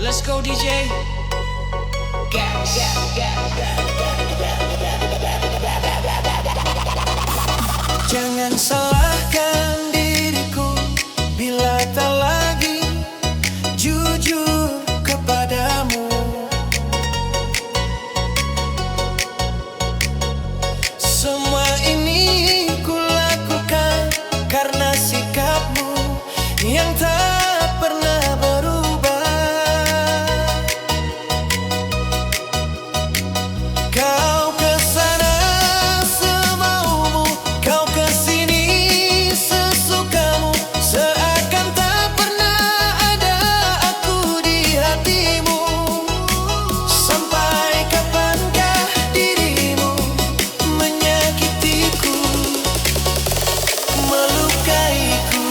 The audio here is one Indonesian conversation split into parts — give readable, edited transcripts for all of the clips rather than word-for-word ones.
Let's go DJ. Gas. Jangan salahkan diriku bila tak lagi jujur kepadamu. Semua ini kulakukan karena sikapmu yang tak pernah berubah. Kau kesana semaumu, kau kesini sesukamu, seakan tak pernah ada aku di hatimu. Sampai kapankah dirimu menyakitiku, melukaiku?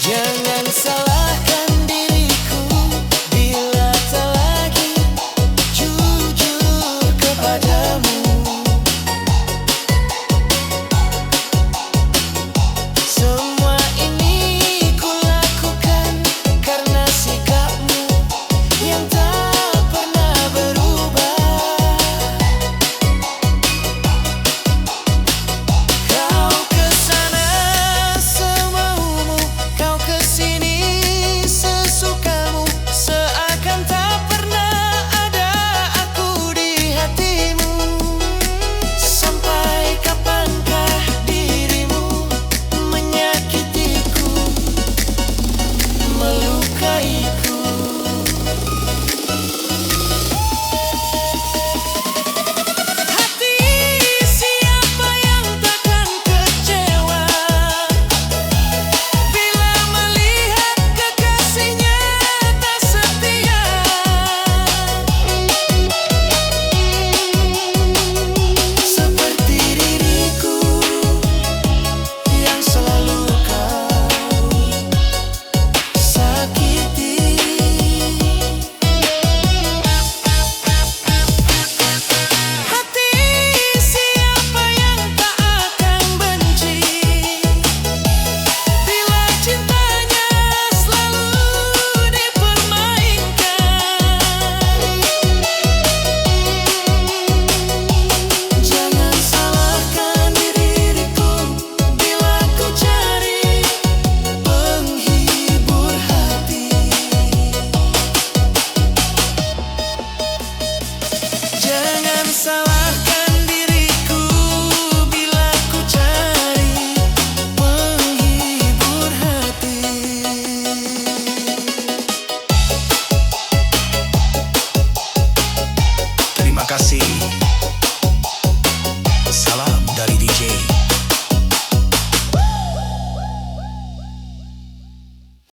Jangan salahkan diriku bila tak lagi jujur kepadamu. Semua ini kulakukan karena sikapmu yang tak pernah berubah. Kau kesana semaumu, kau kesini sesukamu, seakan tak pernah ada aku di hatimu. Sampai kapankah dirimu menyakitiku, melukaiku? Hati siapa yang takkan kecewa bila melihat kekasihnya tak setia. Seperti diriku yang selalu kau sakiti. Hati siapa yang tak akan benci bila cintanya selalu dipermainkan. Jangan salahkan diriku bila ku cari penghibur hati. Jangan salahkan diriku bila ku cari penghibur hati. Terima kasih.